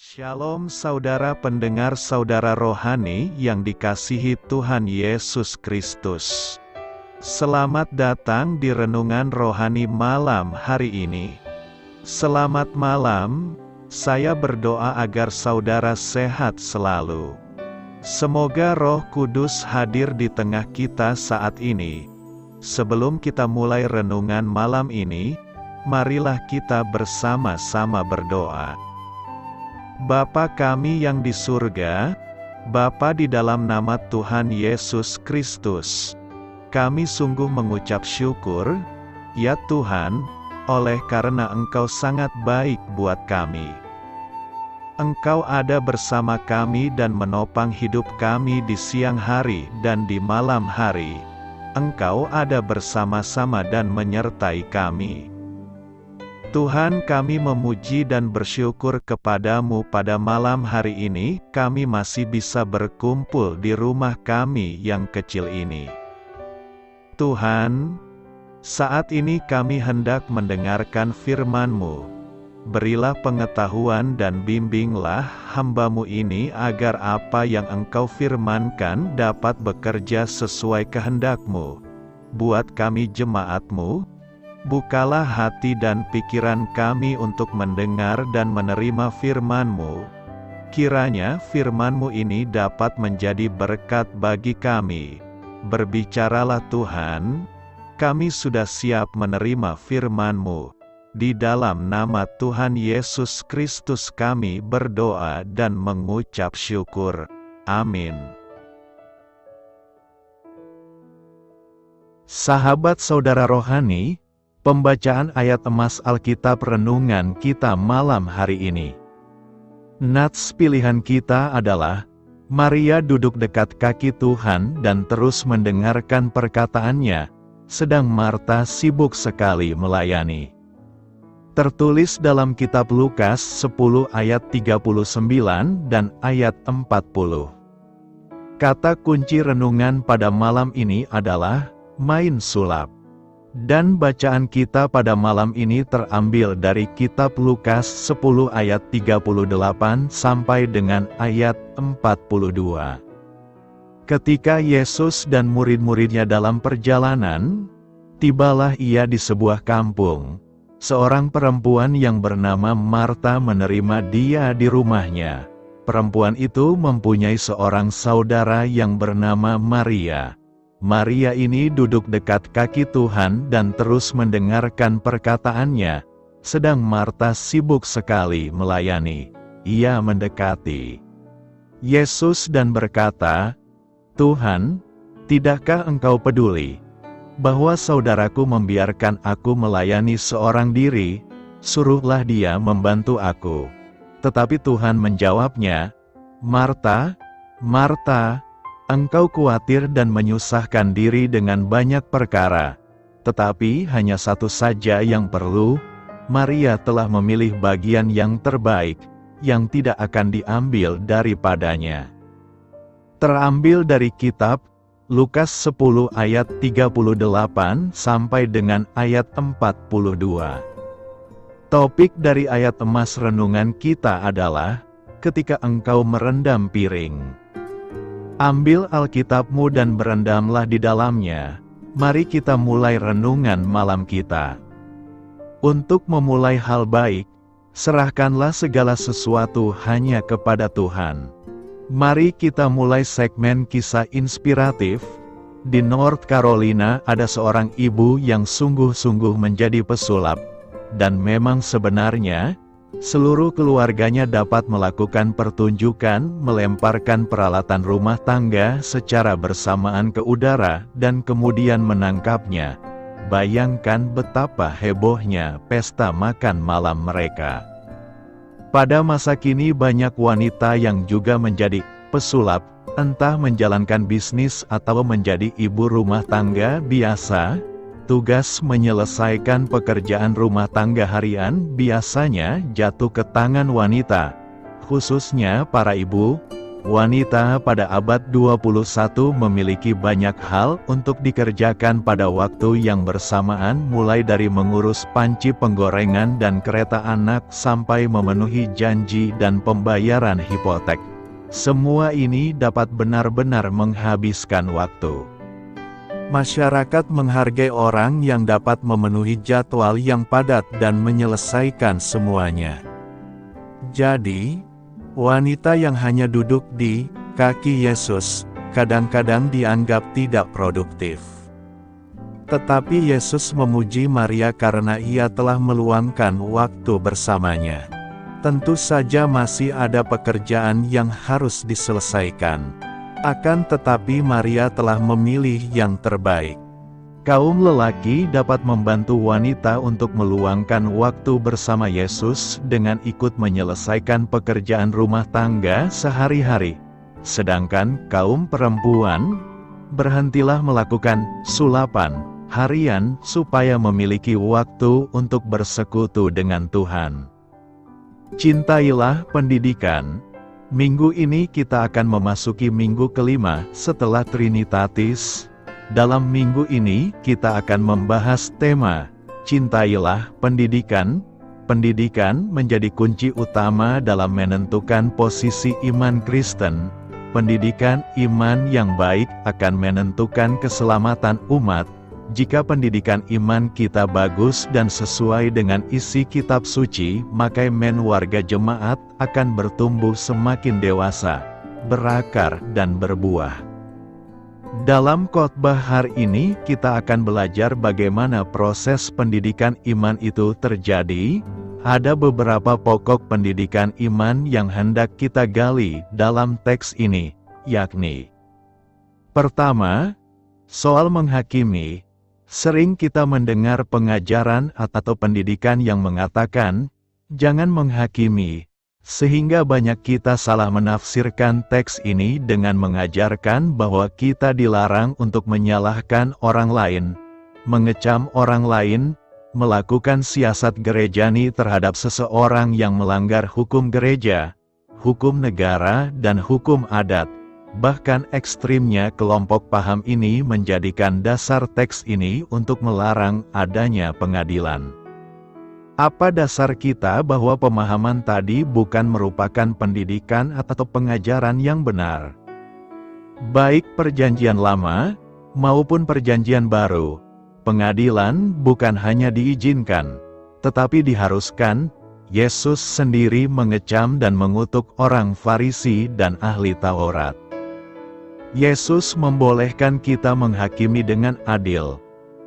Shalom saudara pendengar saudara rohani yang dikasihi Tuhan Yesus Kristus. Selamat datang di Renungan Rohani malam hari ini. Selamat malam, saya berdoa agar saudara sehat selalu. Semoga Roh Kudus hadir di tengah kita saat ini. Sebelum kita mulai renungan malam ini, marilah kita bersama-sama berdoa. Bapa kami yang di surga, Bapa di dalam nama Tuhan Yesus Kristus, kami sungguh mengucap syukur, ya Tuhan, oleh karena Engkau sangat baik buat kami. Engkau ada bersama kami dan menopang hidup kami di siang hari dan di malam hari. Engkau ada bersama-sama dan menyertai kami. Tuhan, kami memuji dan bersyukur kepadamu pada malam hari ini, kami masih bisa berkumpul di rumah kami yang kecil ini. Tuhan, saat ini kami hendak mendengarkan firman-Mu. Berilah pengetahuan dan bimbinglah hamba-Mu ini agar apa yang Engkau firmankan dapat bekerja sesuai kehendak-Mu. Buat kami jemaat-Mu, bukalah hati dan pikiran kami untuk mendengar dan menerima firman-Mu. Kiranya firman-Mu ini dapat menjadi berkat bagi kami. Berbicaralah Tuhan, kami sudah siap menerima firman-Mu. Di dalam nama Tuhan Yesus Kristus kami berdoa dan mengucap syukur. Amin. Sahabat saudara rohani, pembacaan ayat emas Alkitab renungan kita malam hari ini. Nats pilihan kita adalah, Maria duduk dekat kaki Tuhan dan terus mendengarkan perkataannya, sedang Marta sibuk sekali melayani. Tertulis dalam kitab Lukas 10 ayat 39 dan ayat 40. Kata kunci renungan pada malam ini adalah, main sulap. Dan bacaan kita pada malam ini terambil dari kitab Lukas 10 ayat 38 sampai dengan ayat 42. Ketika Yesus dan murid-muridnya dalam perjalanan, tibalah ia di sebuah kampung. Seorang perempuan yang bernama Marta menerima dia di rumahnya. Perempuan itu mempunyai seorang saudara yang bernama Maria. Maria ini duduk dekat kaki Tuhan dan terus mendengarkan perkataannya, sedang Marta sibuk sekali melayani. Ia mendekati Yesus dan berkata, "Tuhan, tidakkah Engkau peduli bahwa saudaraku membiarkan aku melayani seorang diri? Suruhlah dia membantu aku." Tetapi Tuhan menjawabnya, "Marta, Marta, engkau khawatir dan menyusahkan diri dengan banyak perkara, tetapi hanya satu saja yang perlu. Maria telah memilih bagian yang terbaik, yang tidak akan diambil daripadanya." Terambil dari kitab Lukas 10 ayat 38 sampai dengan ayat 42. Topik dari ayat emas renungan kita adalah, ketika engkau merendam piring. Ambil Alkitabmu dan berendamlah di dalamnya. Mari kita mulai renungan malam kita. Untuk memulai hal baik, serahkanlah segala sesuatu hanya kepada Tuhan. Mari kita mulai segmen kisah inspiratif. Di North Carolina ada seorang ibu yang sungguh-sungguh menjadi pesulap. Dan memang sebenarnya, seluruh keluarganya dapat melakukan pertunjukan melemparkan peralatan rumah tangga secara bersamaan ke udara dan kemudian menangkapnya. Bayangkan betapa hebohnya pesta makan malam mereka. Pada masa kini banyak wanita yang juga menjadi pesulap, entah menjalankan bisnis atau menjadi ibu rumah tangga biasa. Tugas menyelesaikan pekerjaan rumah tangga harian biasanya jatuh ke tangan wanita, khususnya para ibu. Wanita pada abad 21 memiliki banyak hal untuk dikerjakan pada waktu yang bersamaan, mulai dari mengurus panci penggorengan dan kereta anak sampai memenuhi janji dan pembayaran hipotek. Semua ini dapat benar-benar menghabiskan waktu. Masyarakat menghargai orang yang dapat memenuhi jadwal yang padat dan menyelesaikan semuanya. Jadi, wanita yang hanya duduk di kaki Yesus, kadang-kadang dianggap tidak produktif. Tetapi Yesus memuji Maria karena ia telah meluangkan waktu bersamanya. Tentu saja masih ada pekerjaan yang harus diselesaikan. Akan tetapi Maria telah memilih yang terbaik. Kaum lelaki dapat membantu wanita untuk meluangkan waktu bersama Yesus dengan ikut menyelesaikan pekerjaan rumah tangga sehari-hari. Sedangkan kaum perempuan, berhentilah melakukan sulapan harian supaya memiliki waktu untuk bersekutu dengan Tuhan. Cintailah pendidikan. Minggu ini kita akan memasuki minggu kelima setelah Trinitatis. Dalam minggu ini, kita akan membahas tema, Cintailah Pendidikan. Pendidikan menjadi kunci utama dalam menentukan posisi iman Kristen. Pendidikan iman yang baik akan menentukan keselamatan umat. Jika pendidikan iman kita bagus dan sesuai dengan isi kitab suci, maka iman warga jemaat akan bertumbuh semakin dewasa, berakar dan berbuah. Dalam khotbah hari ini, kita akan belajar bagaimana proses pendidikan iman itu terjadi. Ada beberapa pokok pendidikan iman yang hendak kita gali dalam teks ini, yakni: pertama, soal menghakimi. Sering kita mendengar pengajaran atau pendidikan yang mengatakan, jangan menghakimi. Sehingga banyak kita salah menafsirkan teks ini dengan mengajarkan bahwa kita dilarang untuk menyalahkan orang lain, mengecam orang lain, melakukan siasat gerejani terhadap seseorang yang melanggar hukum gereja, hukum negara, dan hukum adat. Bahkan ekstrimnya kelompok paham ini menjadikan dasar teks ini untuk melarang adanya pengadilan. Apa dasar kita bahwa pemahaman tadi bukan merupakan pendidikan atau pengajaran yang benar? Baik Perjanjian Lama maupun Perjanjian Baru, pengadilan bukan hanya diizinkan, tetapi diharuskan. Yesus sendiri mengecam dan mengutuk orang Farisi dan ahli Taurat. Yesus membolehkan kita menghakimi dengan adil.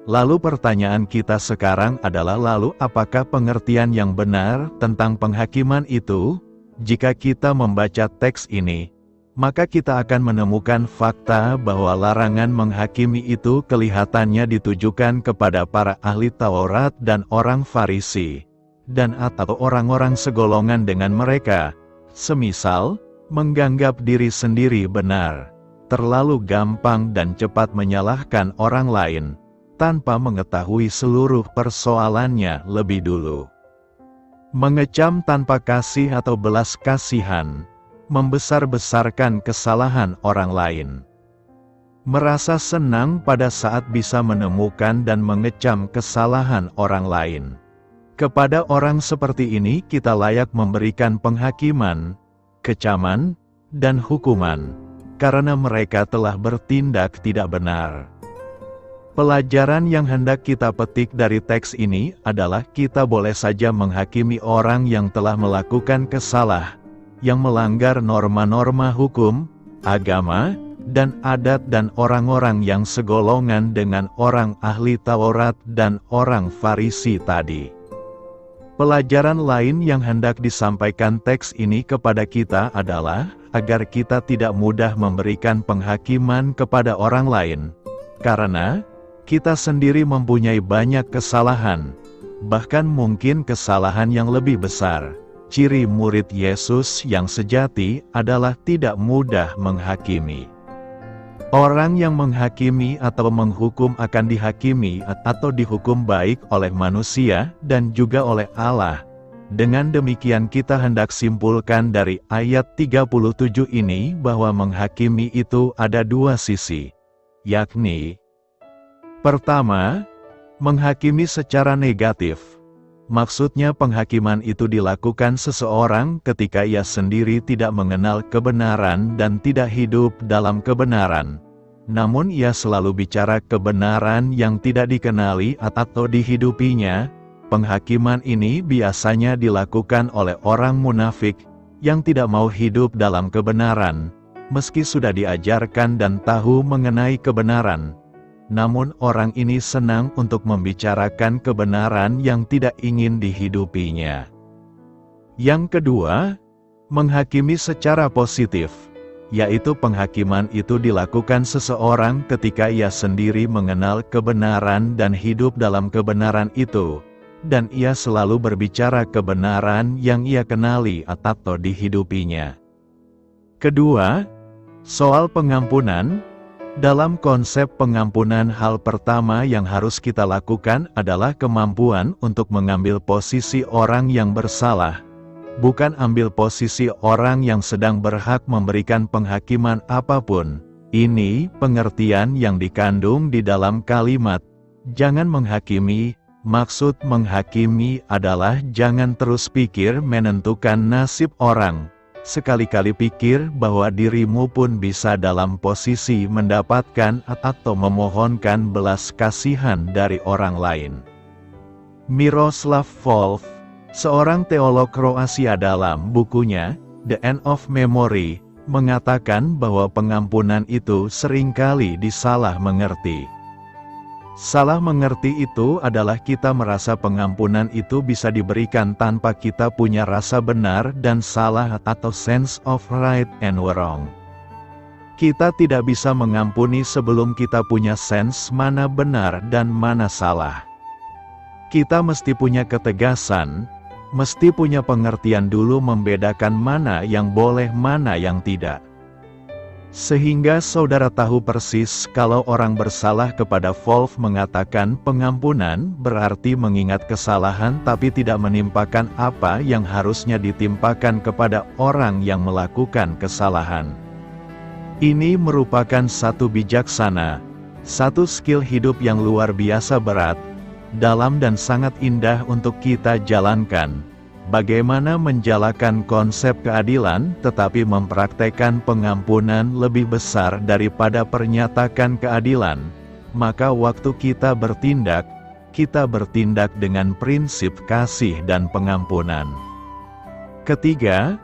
Lalu pertanyaan kita sekarang adalah, lalu apakah pengertian yang benar tentang penghakiman itu? Jika kita membaca teks ini, maka kita akan menemukan fakta bahwa larangan menghakimi itu kelihatannya ditujukan kepada para ahli Taurat dan orang Farisi, dan atau orang-orang segolongan dengan mereka, semisal menganggap diri sendiri benar, terlalu gampang dan cepat menyalahkan orang lain, tanpa mengetahui seluruh persoalannya lebih dulu. Mengecam tanpa kasih atau belas kasihan, membesar-besarkan kesalahan orang lain. Merasa senang pada saat bisa menemukan dan mengecam kesalahan orang lain. Kepada orang seperti ini kita layak memberikan penghakiman, kecaman, dan hukuman, karena mereka telah bertindak tidak benar. Pelajaran yang hendak kita petik dari teks ini adalah kita boleh saja menghakimi orang yang telah melakukan kesalahan, yang melanggar norma-norma hukum, agama, dan adat, dan orang-orang yang segolongan dengan orang ahli Taurat dan orang Farisi tadi. Pelajaran lain yang hendak disampaikan teks ini kepada kita adalah agar kita tidak mudah memberikan penghakiman kepada orang lain, karena kita sendiri mempunyai banyak kesalahan, bahkan mungkin kesalahan yang lebih besar. Ciri murid Yesus yang sejati adalah tidak mudah menghakimi. Orang yang menghakimi atau menghukum akan dihakimi atau dihukum baik oleh manusia dan juga oleh Allah. Dengan demikian kita hendak simpulkan dari ayat 37 ini bahwa menghakimi itu ada dua sisi, yakni pertama, menghakimi secara negatif. Maksudnya penghakiman itu dilakukan seseorang ketika ia sendiri tidak mengenal kebenaran dan tidak hidup dalam kebenaran. Namun ia selalu bicara kebenaran yang tidak dikenali atau dihidupinya. Penghakiman ini biasanya dilakukan oleh orang munafik yang tidak mau hidup dalam kebenaran, meski sudah diajarkan dan tahu mengenai kebenaran. Namun orang ini senang untuk membicarakan kebenaran yang tidak ingin dihidupinya. Yang kedua, menghakimi secara positif, yaitu penghakiman itu dilakukan seseorang ketika ia sendiri mengenal kebenaran dan hidup dalam kebenaran itu, dan ia selalu berbicara kebenaran yang ia kenali atau dihidupinya. Kedua, soal pengampunan. Dalam konsep pengampunan, hal pertama yang harus kita lakukan adalah kemampuan untuk mengambil posisi orang yang bersalah, bukan ambil posisi orang yang sedang berhak memberikan penghakiman apapun. Ini pengertian yang dikandung di dalam kalimat, jangan menghakimi. Maksud menghakimi adalah jangan terus pikir menentukan nasib orang. Sekali-kali pikir bahwa dirimu pun bisa dalam posisi mendapatkan atau memohonkan belas kasihan dari orang lain. Miroslav Volf, seorang teolog Kroasia, dalam bukunya The End of Memory, mengatakan bahwa pengampunan itu seringkali disalah mengerti. Salah mengerti itu adalah kita merasa pengampunan itu bisa diberikan tanpa kita punya rasa benar dan salah atau sense of right and wrong. Kita tidak bisa mengampuni sebelum kita punya sense mana benar dan mana salah. Kita mesti punya ketegasan, mesti punya pengertian dulu membedakan mana yang boleh mana yang tidak. Sehingga saudara tahu persis kalau orang bersalah. Kepada Volf mengatakan pengampunan berarti mengingat kesalahan tapi tidak menimpakan apa yang harusnya ditimpakan kepada orang yang melakukan kesalahan. Ini merupakan satu bijaksana, satu skill hidup yang luar biasa berat, dalam dan sangat indah untuk kita jalankan. Bagaimana menjalankan konsep keadilan tetapi mempraktekkan pengampunan lebih besar daripada pernyataan keadilan. Maka waktu kita bertindak dengan prinsip kasih dan pengampunan. Ketiga,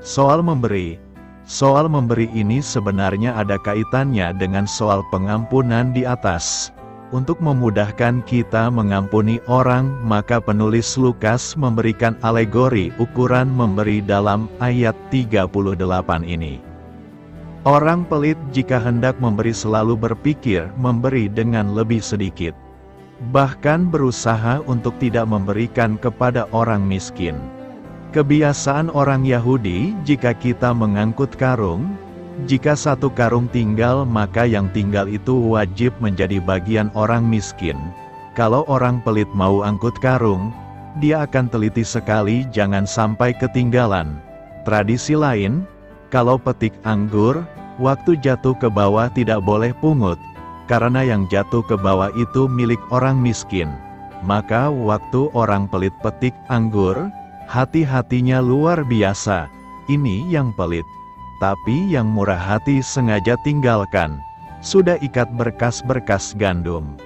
soal memberi. Soal memberi ini sebenarnya ada kaitannya dengan soal pengampunan di atas. Untuk memudahkan kita mengampuni orang, maka penulis Lukas memberikan alegori ukuran memberi dalam ayat 38 ini. Orang pelit jika hendak memberi selalu berpikir memberi dengan lebih sedikit. Bahkan berusaha untuk tidak memberikan kepada orang miskin. Kebiasaan orang Yahudi, jika kita mengangkut karung, jika satu karung tinggal maka yang tinggal itu wajib menjadi bagian orang miskin. Kalau orang pelit mau angkut karung, dia akan teliti sekali jangan sampai ketinggalan. Tradisi lain, kalau petik anggur, waktu jatuh ke bawah tidak boleh pungut, karena yang jatuh ke bawah itu milik orang miskin. Maka waktu orang pelit petik anggur, hati-hatinya luar biasa. Ini yang pelit. Tapi yang murah hati sengaja tinggalkan, sudah ikat berkas-berkas gandum.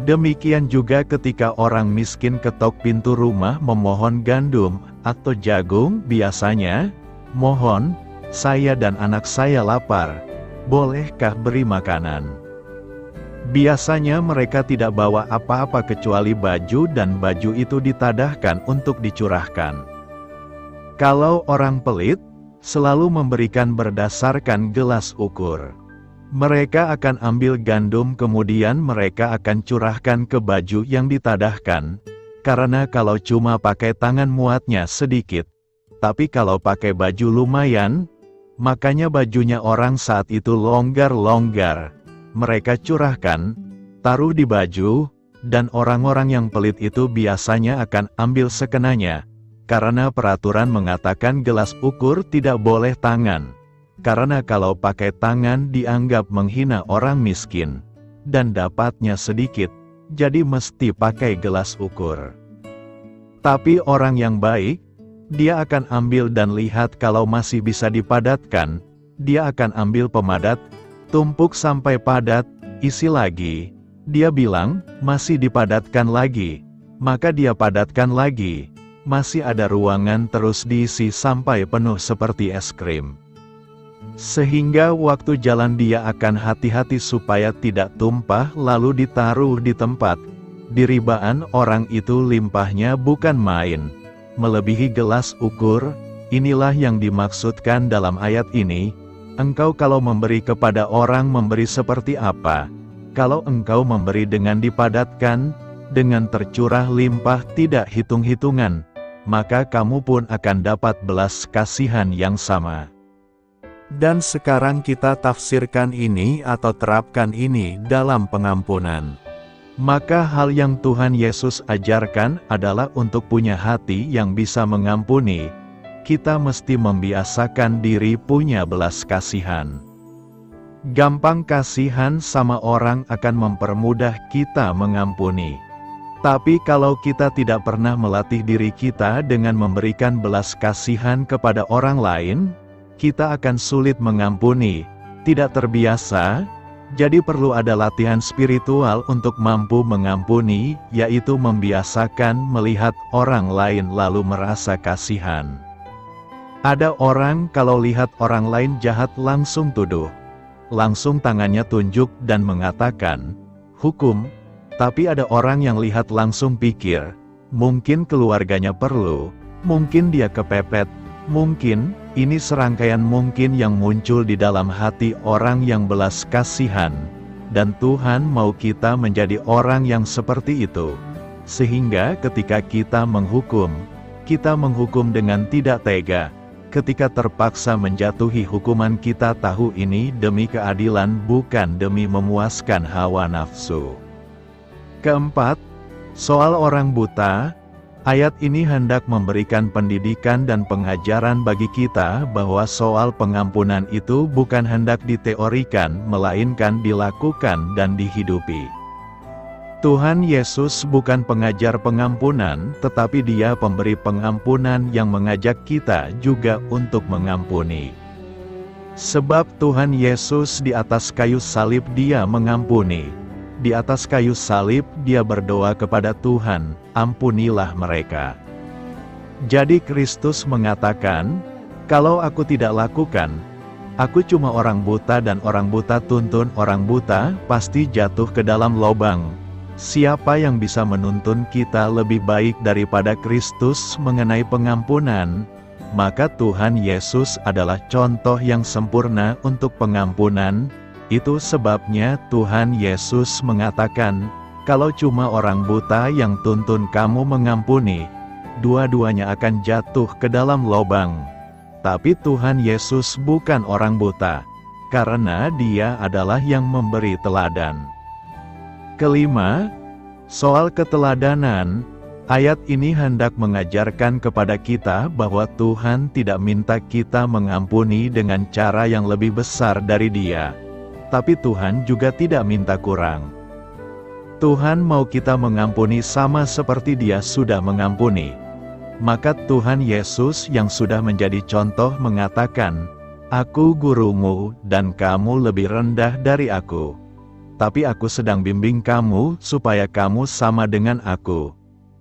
Demikian juga ketika orang miskin ketok pintu rumah memohon gandum atau jagung, biasanya, mohon, saya dan anak saya lapar, bolehkah beri makanan? Biasanya mereka tidak bawa apa-apa kecuali baju dan baju itu ditadahkan untuk dicurahkan. Kalau orang pelit, selalu memberikan berdasarkan gelas ukur. Mereka akan ambil gandum kemudian mereka akan curahkan ke baju yang ditadahkan, karena kalau cuma pakai tangan muatnya sedikit, tapi kalau pakai baju lumayan, makanya bajunya orang saat itu longgar-longgar. Mereka curahkan, taruh di baju, dan orang-orang yang pelit itu biasanya akan ambil sekenanya, Karena peraturan mengatakan gelas ukur tidak boleh tangan. Karena kalau pakai tangan dianggap menghina orang miskin, dan dapatnya sedikit, jadi mesti pakai gelas ukur. Tapi orang yang baik, dia akan ambil dan lihat kalau masih bisa dipadatkan, dia akan ambil pemadat, tumpuk sampai padat, isi lagi. Dia bilang, masih dipadatkan lagi, maka dia padatkan lagi. Masih ada ruangan terus diisi sampai penuh seperti es krim. Sehingga waktu jalan dia akan hati-hati supaya tidak tumpah lalu ditaruh di tempat. Di ribaan orang itu limpahnya bukan main, melebihi gelas ukur. Inilah yang dimaksudkan dalam ayat ini. Engkau kalau memberi kepada orang memberi seperti apa? Kalau engkau memberi dengan dipadatkan, dengan tercurah limpah tidak hitung-hitungan, maka kamu pun akan dapat belas kasihan yang sama. Dan sekarang kita tafsirkan ini atau terapkan ini dalam pengampunan. Maka hal yang Tuhan Yesus ajarkan adalah untuk punya hati yang bisa mengampuni. Kita mesti membiasakan diri punya belas kasihan. Gampang kasihan sama orang akan mempermudah kita mengampuni. Tapi kalau kita tidak pernah melatih diri kita dengan memberikan belas kasihan kepada orang lain, kita akan sulit mengampuni, tidak terbiasa. Jadi perlu ada latihan spiritual untuk mampu mengampuni, yaitu membiasakan melihat orang lain lalu merasa kasihan. Ada orang kalau lihat orang lain jahat langsung tuduh, langsung tangannya tunjuk dan mengatakan, hukum. Tapi ada orang yang lihat langsung pikir, mungkin keluarganya perlu, mungkin dia kepepet, mungkin, ini serangkaian mungkin yang muncul di dalam hati orang yang belas kasihan. Dan Tuhan mau kita menjadi orang yang seperti itu. Sehingga ketika kita menghukum dengan tidak tega. Ketika terpaksa menjatuhi hukuman kita tahu ini demi keadilan bukan demi memuaskan hawa nafsu. Keempat, soal orang buta, ayat ini hendak memberikan pendidikan dan pengajaran bagi kita bahwa soal pengampunan itu bukan hendak diteorikan, melainkan dilakukan dan dihidupi. Tuhan Yesus bukan pengajar pengampunan, tetapi Dia pemberi pengampunan yang mengajak kita juga untuk mengampuni. Sebab Tuhan Yesus di atas kayu salib Dia mengampuni. Di atas kayu salib dia berdoa kepada Tuhan, ampunilah mereka. Jadi Kristus mengatakan, kalau aku tidak lakukan, aku cuma orang buta dan orang buta tuntun orang buta, pasti jatuh ke dalam lubang. Siapa yang bisa menuntun kita lebih baik daripada Kristus mengenai pengampunan? Maka Tuhan Yesus adalah contoh yang sempurna untuk pengampunan. Itu sebabnya Tuhan Yesus mengatakan, kalau cuma orang buta yang tuntun kamu mengampuni, dua-duanya akan jatuh ke dalam lubang. Tapi Tuhan Yesus bukan orang buta, karena Dia adalah yang memberi teladan. Kelima, soal keteladanan, ayat ini hendak mengajarkan kepada kita bahwa Tuhan tidak minta kita mengampuni dengan cara yang lebih besar dari Dia. Tapi Tuhan juga tidak minta kurang. Tuhan mau kita mengampuni sama seperti Dia sudah mengampuni. Maka Tuhan Yesus yang sudah menjadi contoh mengatakan, Aku gurumu dan kamu lebih rendah dari aku. Tapi aku sedang bimbing kamu supaya kamu sama dengan aku.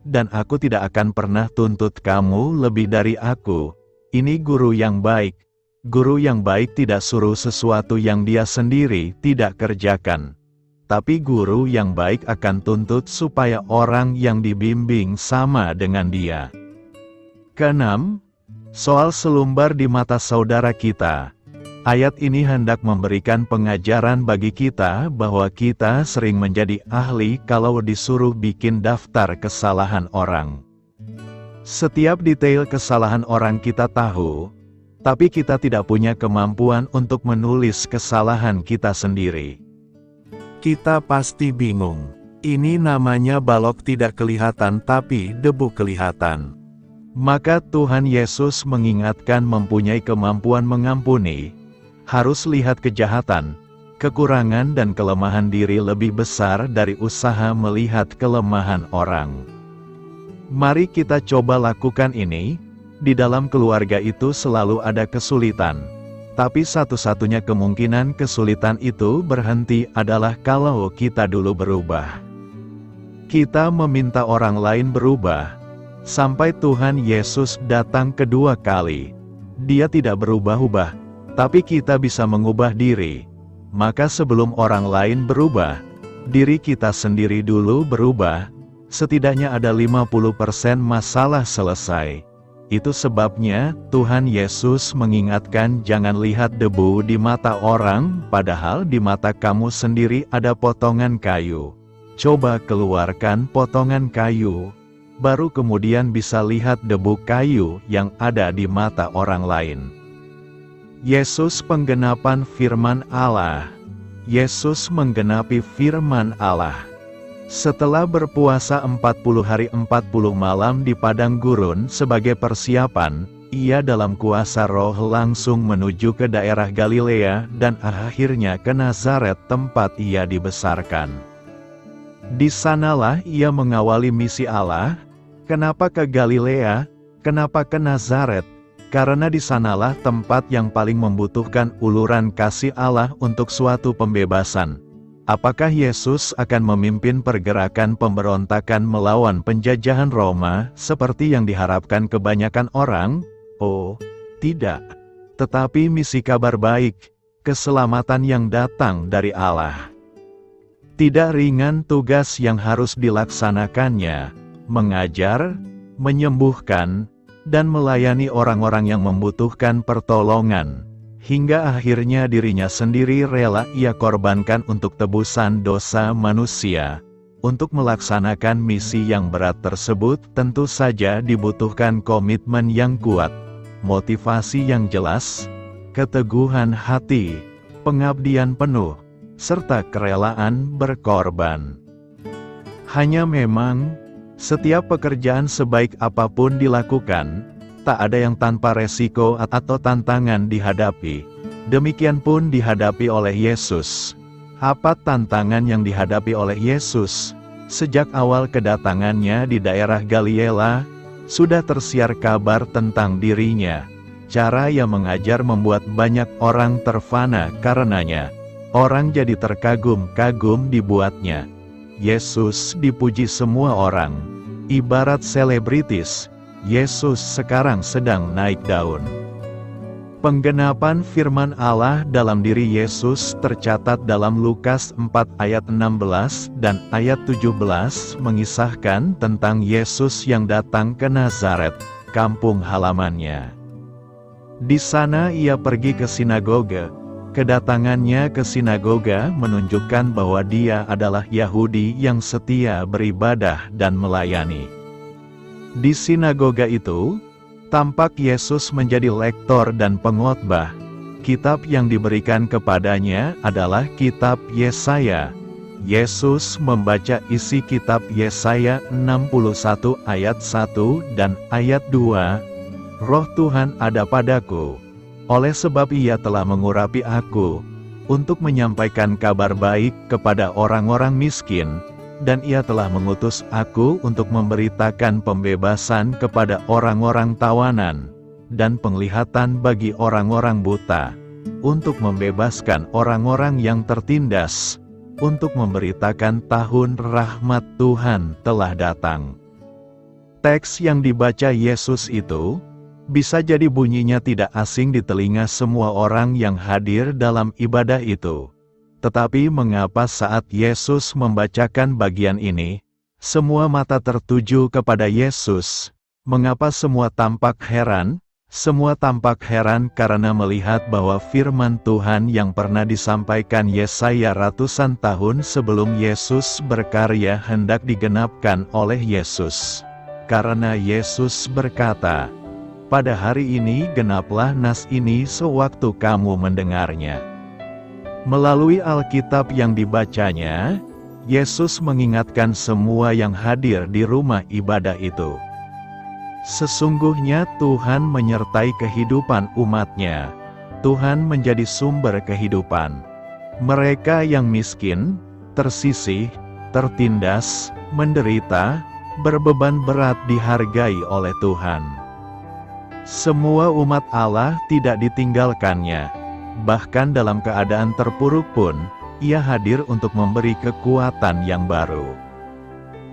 Dan aku tidak akan pernah tuntut kamu lebih dari aku. Ini guru yang baik. Guru yang baik tidak suruh sesuatu yang dia sendiri tidak kerjakan. Tapi guru yang baik akan tuntut supaya orang yang dibimbing sama dengan dia. Keenam, soal selumbar di mata saudara kita. Ayat ini hendak memberikan pengajaran bagi kita bahwa kita sering menjadi ahli kalau disuruh bikin daftar kesalahan orang. Setiap detail kesalahan orang kita tahu, tapi kita tidak punya kemampuan untuk menulis kesalahan kita sendiri. Kita pasti bingung. Ini namanya balok tidak kelihatan tapi debu kelihatan. Maka Tuhan Yesus mengingatkan mempunyai kemampuan mengampuni, harus lihat kejahatan, kekurangan dan kelemahan diri lebih besar dari usaha melihat kelemahan orang. Mari kita coba lakukan ini. Di dalam keluarga itu selalu ada kesulitan. Tapi satu-satunya kemungkinan kesulitan itu berhenti adalah kalau kita dulu berubah. Kita meminta orang lain berubah, sampai Tuhan Yesus datang kedua kali. Dia tidak berubah-ubah, tapi kita bisa mengubah diri. Maka sebelum orang lain berubah, diri kita sendiri dulu berubah, setidaknya ada 50% masalah selesai. Itu sebabnya Tuhan Yesus mengingatkan jangan lihat debu di mata orang, padahal di mata kamu sendiri ada potongan kayu. Coba keluarkan potongan kayu, baru kemudian bisa lihat debu kayu yang ada di mata orang lain. Yesus penggenapan firman Allah. Yesus menggenapi firman Allah. Setelah berpuasa 40 hari 40 malam di padang gurun sebagai persiapan, ia dalam kuasa Roh langsung menuju ke daerah Galilea dan akhirnya ke Nazaret tempat ia dibesarkan. Di sanalah ia mengawali misi Allah. Kenapa ke Galilea? Kenapa ke Nazaret? Karena di sanalah tempat yang paling membutuhkan uluran kasih Allah untuk suatu pembebasan. Apakah Yesus akan memimpin pergerakan pemberontakan melawan penjajahan Roma, seperti yang diharapkan kebanyakan orang? Oh, tidak. Tetapi misi kabar baik, keselamatan yang datang dari Allah. Tidak ringan tugas yang harus dilaksanakannya, mengajar, menyembuhkan, dan melayani orang-orang yang membutuhkan pertolongan. Hingga akhirnya dirinya sendiri rela ia korbankan untuk tebusan dosa manusia. Untuk melaksanakan misi yang berat tersebut tentu saja dibutuhkan komitmen yang kuat, motivasi yang jelas, keteguhan hati, pengabdian penuh, serta kerelaan berkorban. Hanya memang, setiap pekerjaan sebaik apapun dilakukan, tak ada yang tanpa resiko atau tantangan dihadapi. Demikian pun dihadapi oleh Yesus. Apa tantangan yang dihadapi oleh Yesus? Sejak awal kedatangannya di daerah Galilea, sudah tersiar kabar tentang dirinya. Cara ia mengajar membuat banyak orang terfana karenanya. Orang jadi terkagum-kagum dibuatnya. Yesus dipuji semua orang. Ibarat selebritis, Yesus sekarang sedang naik daun. Penggenapan firman Allah dalam diri Yesus tercatat dalam Lukas 4 ayat 16 dan ayat 17 mengisahkan tentang Yesus yang datang ke Nazaret, kampung halamannya. Di sana ia pergi ke sinagoga. Kedatangannya ke sinagoga menunjukkan bahwa dia adalah Yahudi yang setia beribadah dan melayani. Di sinagoga itu, tampak Yesus menjadi lektor dan pengkhotbah. Kitab yang diberikan kepadanya adalah kitab Yesaya. Yesus membaca isi kitab Yesaya 61 ayat 1 dan ayat 2. Roh Tuhan ada padaku, oleh sebab ia telah mengurapi aku, untuk menyampaikan kabar baik kepada orang-orang miskin, dan ia telah mengutus aku untuk memberitakan pembebasan kepada orang-orang tawanan, dan penglihatan bagi orang-orang buta, untuk membebaskan orang-orang yang tertindas, untuk memberitakan tahun rahmat Tuhan telah datang. Teks yang dibaca Yesus itu, bisa jadi bunyinya tidak asing di telinga semua orang yang hadir dalam ibadah itu. Tetapi mengapa saat Yesus membacakan bagian ini, semua mata tertuju kepada Yesus? Mengapa semua tampak heran? Semua tampak heran karena melihat bahwa firman Tuhan yang pernah disampaikan Yesaya ratusan tahun sebelum Yesus berkarya hendak digenapkan oleh Yesus. Karena Yesus berkata, "Pada hari ini genaplah nas ini sewaktu kamu mendengarnya." Melalui Alkitab yang dibacanya, Yesus mengingatkan semua yang hadir di rumah ibadah itu. Sesungguhnya Tuhan menyertai kehidupan umat-Nya. Tuhan menjadi sumber kehidupan. Mereka yang miskin, tersisih, tertindas, menderita, berbeban berat dihargai oleh Tuhan. Semua umat Allah tidak ditinggalkannya. Bahkan dalam keadaan terpuruk pun, Ia hadir untuk memberi kekuatan yang baru.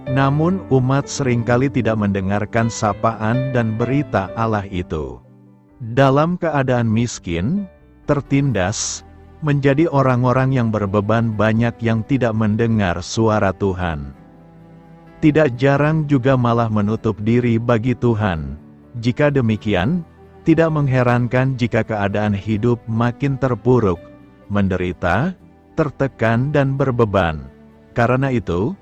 Namun umat seringkali tidak mendengarkan sapaan dan berita Allah itu. Dalam keadaan miskin, tertindas, menjadi orang-orang yang berbeban banyak yang tidak mendengar suara Tuhan. Tidak jarang juga malah menutup diri bagi Tuhan. Jika demikian, tidak mengherankan jika keadaan hidup makin terpuruk, menderita, tertekan dan berbeban. Karena itu,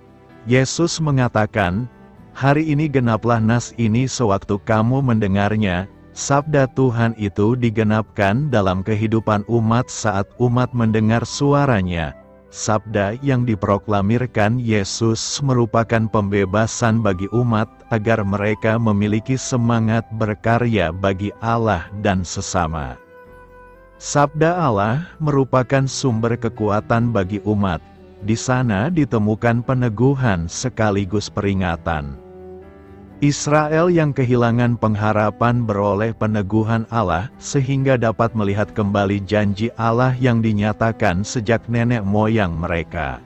Yesus mengatakan, "Hari ini genaplah nas ini sewaktu kamu mendengarnya." Sabda Tuhan itu digenapkan dalam kehidupan umat saat umat mendengar suaranya. Sabda yang diproklamirkan Yesus merupakan pembebasan bagi umat agar mereka memiliki semangat berkarya bagi Allah dan sesama. Sabda Allah merupakan sumber kekuatan bagi umat. Di sana ditemukan peneguhan sekaligus peringatan. Israel yang kehilangan pengharapan beroleh peneguhan Allah sehingga dapat melihat kembali janji Allah yang dinyatakan sejak nenek moyang mereka.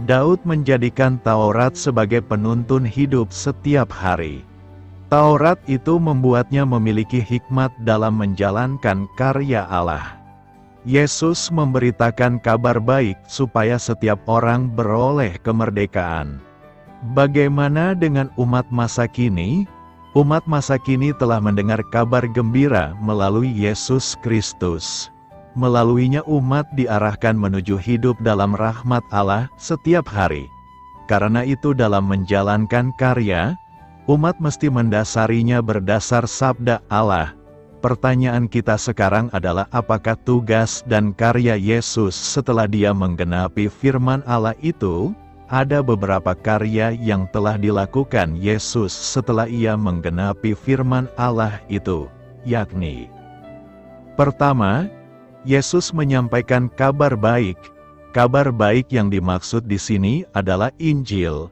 Daud menjadikan Taurat sebagai penuntun hidup setiap hari. Taurat itu membuatnya memiliki hikmat dalam menjalankan karya Allah. Yesus memberitakan kabar baik supaya setiap orang beroleh kemerdekaan. Bagaimana dengan umat masa kini? Umat masa kini telah mendengar kabar gembira melalui Yesus Kristus. Melaluinya umat diarahkan menuju hidup dalam rahmat Allah setiap hari. Karena itu dalam menjalankan karya, umat mesti mendasarinya berdasar sabda Allah. Pertanyaan kita sekarang adalah apakah tugas dan karya Yesus setelah Dia menggenapi firman Allah itu? Ada beberapa karya yang telah dilakukan Yesus setelah Ia menggenapi firman Allah itu, yakni: pertama, Yesus menyampaikan kabar baik. Kabar baik yang dimaksud di sini adalah Injil.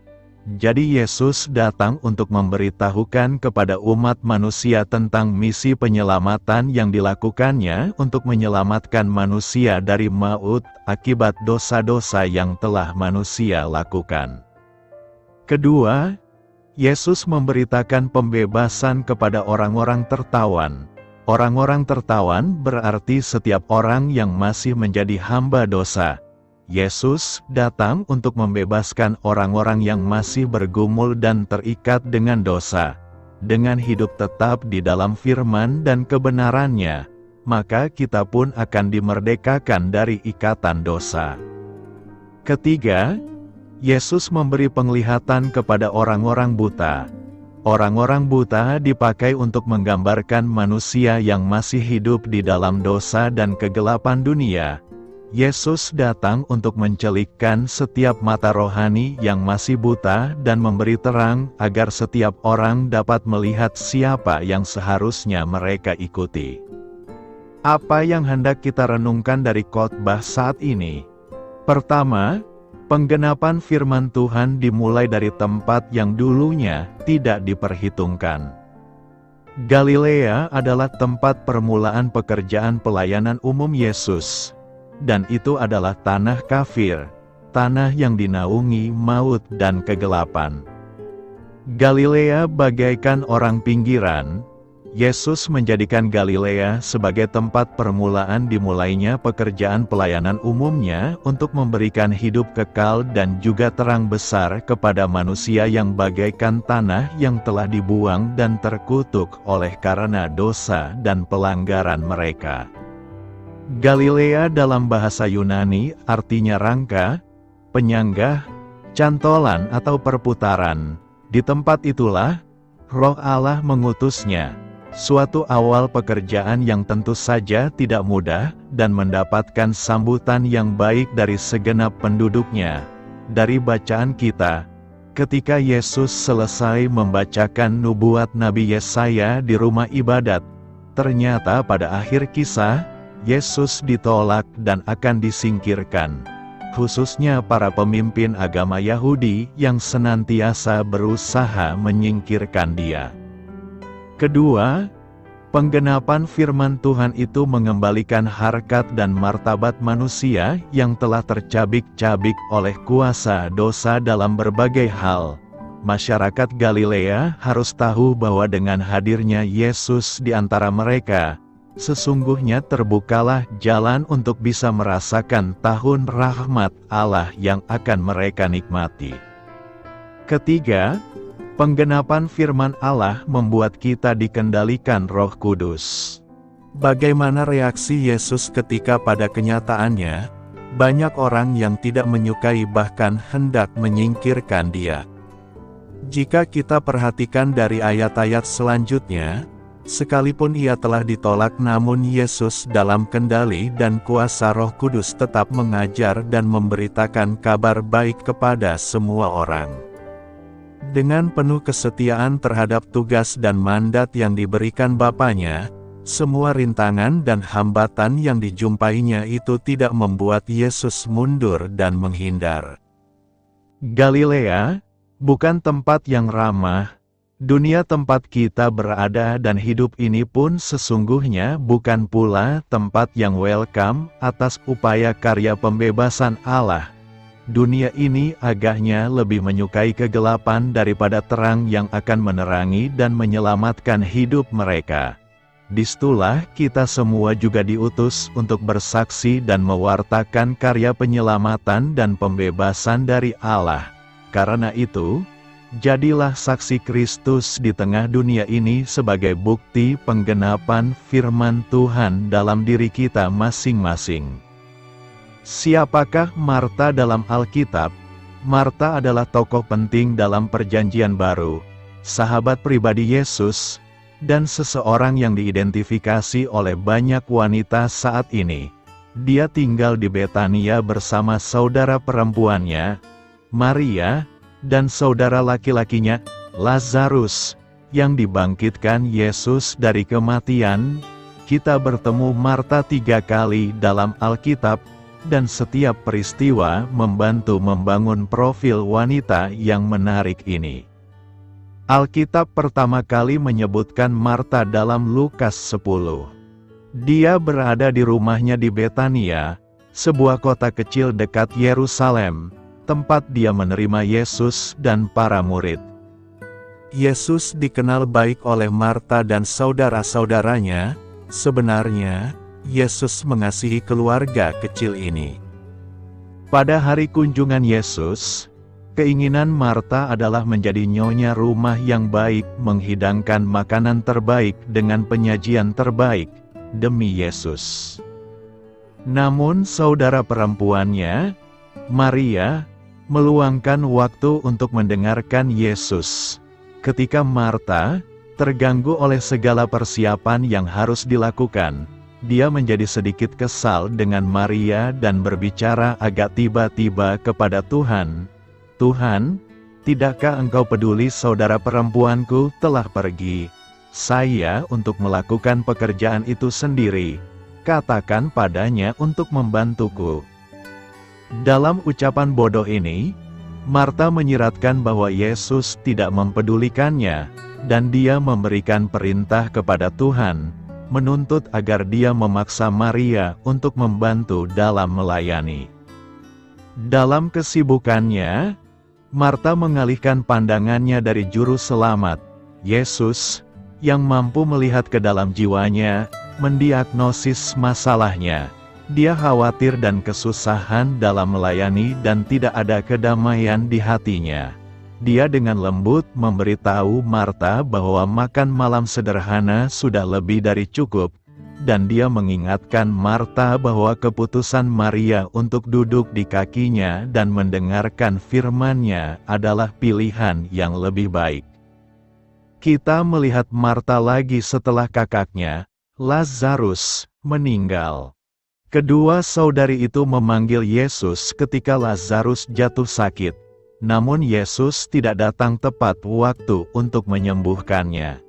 Jadi Yesus datang untuk memberitahukan kepada umat manusia tentang misi penyelamatan yang dilakukannya untuk menyelamatkan manusia dari maut akibat dosa-dosa yang telah manusia lakukan. Kedua, Yesus memberitakan pembebasan kepada orang-orang tertawan. Orang-orang tertawan berarti setiap orang yang masih menjadi hamba dosa. Yesus datang untuk membebaskan orang-orang yang masih bergumul dan terikat dengan dosa. Dengan hidup tetap di dalam firman dan kebenarannya, maka kita pun akan dimerdekakan dari ikatan dosa. Ketiga, Yesus memberi penglihatan kepada orang-orang buta. Orang-orang buta dipakai untuk menggambarkan manusia yang masih hidup di dalam dosa dan kegelapan dunia. Yesus datang untuk mencelikkan setiap mata rohani yang masih buta dan memberi terang agar setiap orang dapat melihat siapa yang seharusnya mereka ikuti. Apa yang hendak kita renungkan dari khotbah saat ini? Pertama, penggenapan firman Tuhan dimulai dari tempat yang dulunya tidak diperhitungkan. Galilea adalah tempat permulaan pekerjaan pelayanan umum Yesus. Dan itu adalah tanah kafir, tanah yang dinaungi maut dan kegelapan. Galilea bagaikan orang pinggiran. Yesus menjadikan Galilea sebagai tempat permulaan dimulainya pekerjaan pelayanan umumnya untuk memberikan hidup kekal dan juga terang besar kepada manusia yang bagaikan tanah yang telah dibuang dan terkutuk oleh karena dosa dan pelanggaran mereka. Galilea dalam bahasa Yunani artinya rangka, penyanggah, cantolan atau perputaran. Di tempat itulah, Roh Allah mengutusnya. Suatu awal pekerjaan yang tentu saja tidak mudah dan mendapatkan sambutan yang baik dari segenap penduduknya. Dari bacaan kita, Ketika Yesus selesai membacakan nubuat Nabi Yesaya di rumah ibadat, ternyata pada akhir kisah, Yesus ditolak dan akan disingkirkan, khususnya para pemimpin agama Yahudi yang senantiasa berusaha menyingkirkan Dia. Kedua, penggenapan firman Tuhan itu mengembalikan harkat dan martabat manusia yang telah tercabik-cabik oleh kuasa dosa dalam berbagai hal. Masyarakat Galilea harus tahu bahwa dengan hadirnya Yesus di antara mereka, sesungguhnya terbukalah jalan untuk bisa merasakan tahun rahmat Allah yang akan mereka nikmati. Ketiga, penggenapan firman Allah membuat kita dikendalikan Roh Kudus. Bagaimana reaksi Yesus ketika pada kenyataannya, banyak orang yang tidak menyukai bahkan hendak menyingkirkan Dia? Jika kita perhatikan dari ayat-ayat selanjutnya, sekalipun Ia telah ditolak namun Yesus dalam kendali dan kuasa Roh Kudus tetap mengajar dan memberitakan kabar baik kepada semua orang. Dengan penuh kesetiaan terhadap tugas dan mandat yang diberikan Bapanya, semua rintangan dan hambatan yang dijumpainya itu tidak membuat Yesus mundur dan menghindar. Galilea bukan tempat yang ramah. Dunia tempat kita berada dan hidup ini pun sesungguhnya bukan pula tempat yang welcome atas upaya karya pembebasan Allah. Dunia ini agaknya lebih menyukai kegelapan daripada terang yang akan menerangi dan menyelamatkan hidup mereka. Disitulah kita semua juga diutus untuk bersaksi dan mewartakan karya penyelamatan dan pembebasan dari Allah. Karena itu, jadilah saksi Kristus di tengah dunia ini sebagai bukti penggenapan firman Tuhan dalam diri kita masing-masing. Siapakah Marta dalam Alkitab? Marta adalah tokoh penting dalam Perjanjian Baru, sahabat pribadi Yesus, dan seseorang yang diidentifikasi oleh banyak wanita saat ini. Dia tinggal di Betania bersama saudara perempuannya, Maria, dan saudara laki-lakinya, Lazarus, yang dibangkitkan Yesus dari kematian. Kita bertemu Marta 3 kali dalam Alkitab, dan setiap peristiwa membantu membangun profil wanita yang menarik ini. Alkitab pertama kali menyebutkan Marta dalam Lukas 10. Dia berada di rumahnya di Betania, sebuah kota kecil dekat Yerusalem, tempat dia menerima Yesus dan para murid. Yesus dikenal baik oleh Marta dan saudara-saudaranya. Sebenarnya, Yesus mengasihi keluarga kecil ini. Pada hari kunjungan Yesus, keinginan Marta adalah menjadi nyonya rumah yang baik, menghidangkan makanan terbaik dengan penyajian terbaik demi Yesus. Namun saudara perempuannya, Maria, meluangkan waktu untuk mendengarkan Yesus. Ketika Marta terganggu oleh segala persiapan yang harus dilakukan, dia menjadi sedikit kesal dengan Maria dan berbicara agak tiba-tiba kepada Tuhan. "Tuhan, tidakkah Engkau peduli saudara perempuanku telah pergi saya untuk melakukan pekerjaan itu sendiri? Katakan padanya untuk membantuku." Dalam ucapan bodoh ini, Marta menyiratkan bahwa Yesus tidak mempedulikannya, dan dia memberikan perintah kepada Tuhan, menuntut agar dia memaksa Maria untuk membantu dalam melayani. Dalam kesibukannya, Marta mengalihkan pandangannya dari juru selamat, Yesus, yang mampu melihat ke dalam jiwanya, mendiagnosis masalahnya. Dia khawatir dan kesusahan dalam melayani dan tidak ada kedamaian di hatinya. Dia dengan lembut memberitahu Marta bahwa makan malam sederhana sudah lebih dari cukup, dan dia mengingatkan Marta bahwa keputusan Maria untuk duduk di kakinya dan mendengarkan firman-Nya adalah pilihan yang lebih baik. Kita melihat Marta lagi setelah kakaknya, Lazarus, meninggal. Kedua saudari itu memanggil Yesus ketika Lazarus jatuh sakit. namun Yesus tidak datang tepat waktu untuk menyembuhkannya.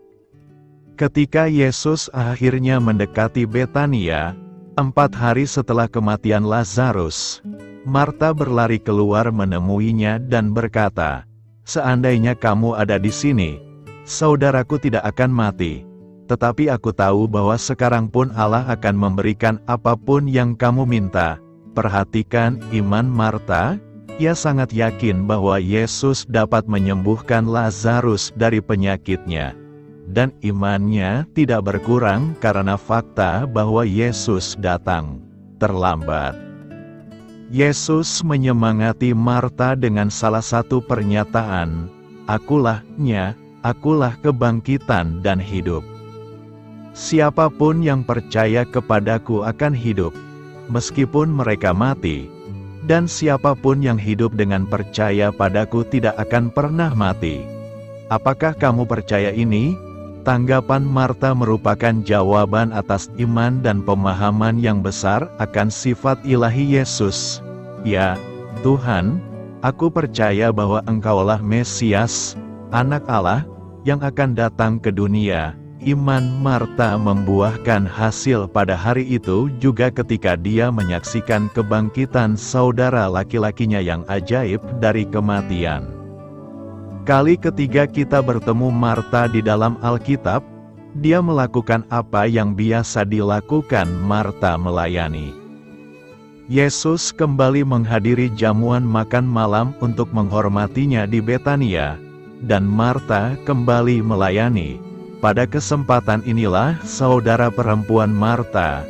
Ketika Yesus akhirnya mendekati Betania, 4 hari setelah kematian Lazarus, Marta berlari keluar menemuinya dan berkata, "Seandainya kamu ada di sini, saudaraku tidak akan mati. Tetapi aku tahu bahwa sekarang pun Allah akan memberikan apapun yang kamu minta." Perhatikan iman Marta, ia sangat yakin bahwa Yesus dapat menyembuhkan Lazarus dari penyakitnya. Dan imannya tidak berkurang karena fakta bahwa Yesus datang terlambat. Yesus menyemangati Marta dengan salah satu pernyataan, "Akulah kebangkitan dan hidup. Siapapun yang percaya kepadaku akan hidup, meskipun mereka mati, dan siapapun yang hidup dengan percaya padaku tidak akan pernah mati." Apakah kamu percaya ini? Tanggapan Marta merupakan jawaban atas iman dan pemahaman yang besar akan sifat ilahi Yesus. "Ya, Tuhan, aku percaya bahwa Engkaulah Mesias, Anak Allah, yang akan datang ke dunia." Iman Marta membuahkan hasil pada hari itu juga ketika dia menyaksikan kebangkitan saudara laki-lakinya yang ajaib dari kematian. Kali ketiga kita bertemu Marta di dalam Alkitab, dia melakukan apa yang biasa dilakukan Marta, melayani. Yesus kembali menghadiri jamuan makan malam untuk menghormatinya di Betania, dan Marta kembali melayani. Pada kesempatan inilah saudara perempuan Marta,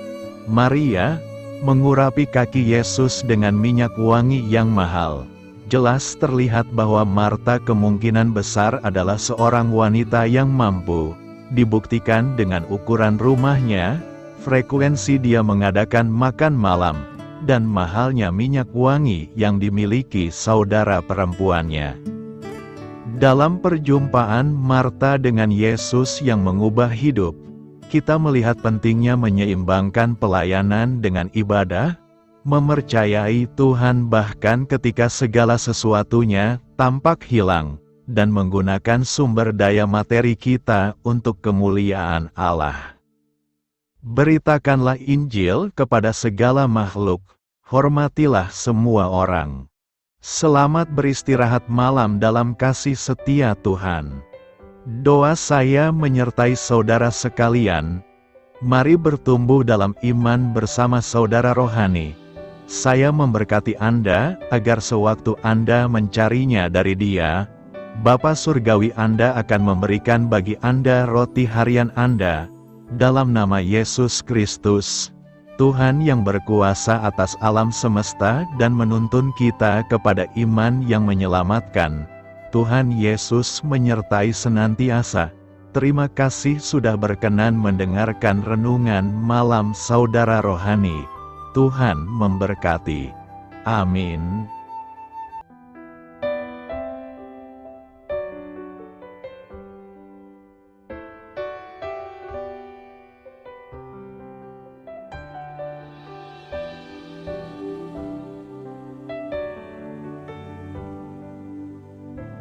Maria, mengurapi kaki Yesus dengan minyak wangi yang mahal. Jelas terlihat bahwa Marta kemungkinan besar adalah seorang wanita yang mampu. Dibuktikan dengan ukuran rumahnya, frekuensi dia mengadakan makan malam, dan mahalnya minyak wangi yang dimiliki saudara perempuannya. Dalam perjumpaan Marta dengan Yesus yang mengubah hidup, kita melihat pentingnya menyeimbangkan pelayanan dengan ibadah, mempercayai Tuhan bahkan ketika segala sesuatunya tampak hilang, dan menggunakan sumber daya materi kita untuk kemuliaan Allah. Beritakanlah Injil kepada segala makhluk, hormatilah semua orang. Selamat beristirahat malam dalam kasih setia Tuhan. Doa saya menyertai saudara sekalian. Mari bertumbuh dalam iman bersama saudara rohani. Saya memberkati Anda agar sewaktu Anda mencarinya dari Dia, Bapa Surgawi Anda akan memberikan bagi Anda roti harian Anda. Dalam nama Yesus Kristus, Tuhan yang berkuasa atas alam semesta dan menuntun kita kepada iman yang menyelamatkan, Tuhan Yesus menyertai senantiasa. Terima kasih sudah berkenan mendengarkan renungan malam saudara rohani. Tuhan memberkati. Amin.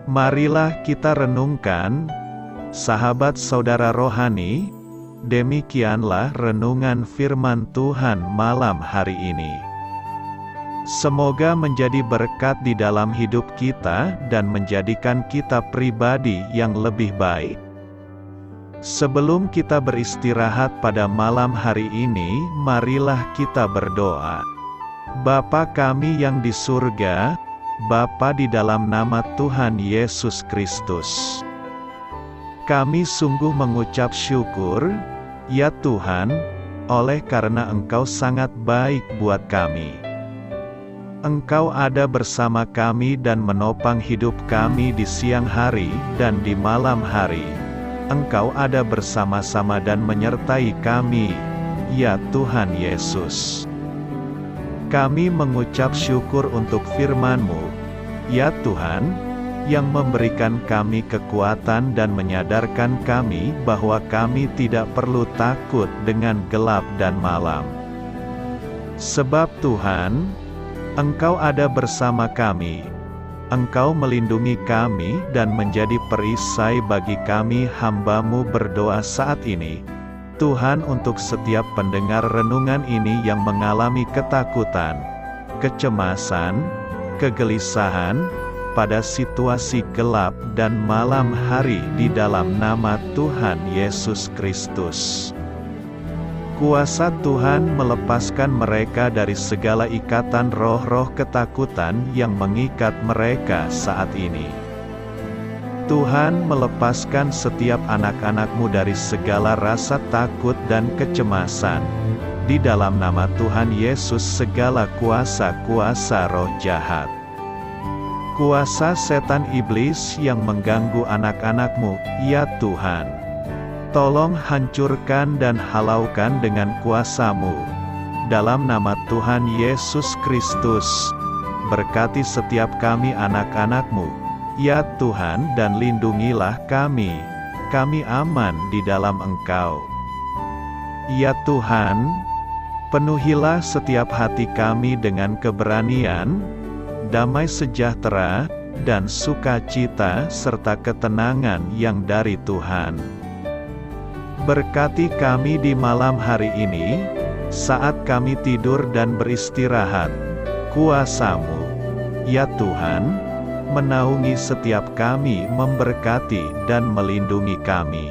Marilah kita renungkan, sahabat saudara rohani, demikianlah renungan firman Tuhan malam hari ini. Semoga menjadi berkat di dalam hidup kita dan menjadikan kita pribadi yang lebih baik. Sebelum kita beristirahat pada malam hari ini, marilah kita berdoa. Bapa kami yang di surga, Bapa di dalam nama Tuhan Yesus Kristus, kami sungguh mengucap syukur, ya Tuhan, oleh karena Engkau sangat baik buat kami. Engkau ada bersama kami dan menopang hidup kami di siang hari dan di malam hari. Engkau ada bersama-sama dan menyertai kami, ya Tuhan Yesus. Kami mengucap syukur untuk firman-Mu, ya Tuhan, yang memberikan kami kekuatan dan menyadarkan kami bahwa kami tidak perlu takut dengan gelap dan malam. Sebab Tuhan, Engkau ada bersama kami. Engkau melindungi kami dan menjadi perisai bagi kami hamba-Mu berdoa saat ini. Tuhan, untuk setiap pendengar renungan ini yang mengalami ketakutan, kecemasan, kegelisahan, pada situasi gelap dan malam hari di dalam nama Tuhan Yesus Kristus. Kuasa Tuhan melepaskan mereka dari segala ikatan roh-roh ketakutan yang mengikat mereka saat ini. Tuhan melepaskan setiap anak-anak-Mu dari segala rasa takut dan kecemasan. Di dalam nama Tuhan Yesus, segala kuasa-kuasa roh jahat, kuasa setan iblis yang mengganggu anak-anak-Mu, ya Tuhan, tolong hancurkan dan halaukan dengan kuasa-Mu. Dalam nama Tuhan Yesus Kristus, berkati setiap kami anak-anak-Mu, ya Tuhan, dan lindungilah kami. Kami aman di dalam Engkau. Ya Tuhan, penuhilah setiap hati kami dengan keberanian, damai sejahtera, dan sukacita serta ketenangan yang dari Tuhan. Berkati kami di malam hari ini, saat kami tidur dan beristirahat. Kuasa-Mu, ya Tuhan, menaungi setiap kami, memberkati dan melindungi kami.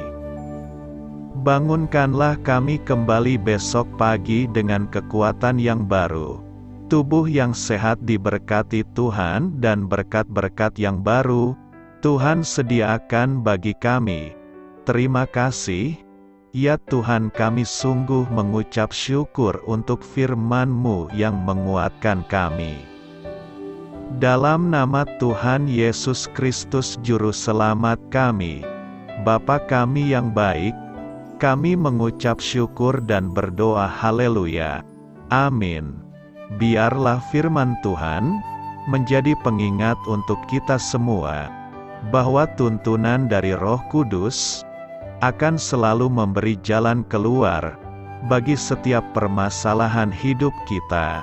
Bangunkanlah kami kembali besok pagi dengan kekuatan yang baru. Tubuh yang sehat diberkati Tuhan, dan berkat-berkat yang baru Tuhan sediakan bagi kami. Terima kasih, ya Tuhan, kami sungguh mengucap syukur untuk firman-Mu yang menguatkan kami. Dalam nama Tuhan Yesus Kristus Juru Selamat kami, Bapa kami yang baik, kami mengucap syukur dan berdoa haleluya. Amin. Biarlah firman Tuhan menjadi pengingat untuk kita semua, bahwa tuntunan dari Roh Kudus akan selalu memberi jalan keluar bagi setiap permasalahan hidup kita,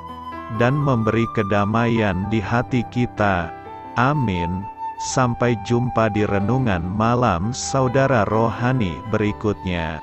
dan memberi kedamaian di hati kita. Amin. Sampai jumpa di renungan malam saudara rohani berikutnya.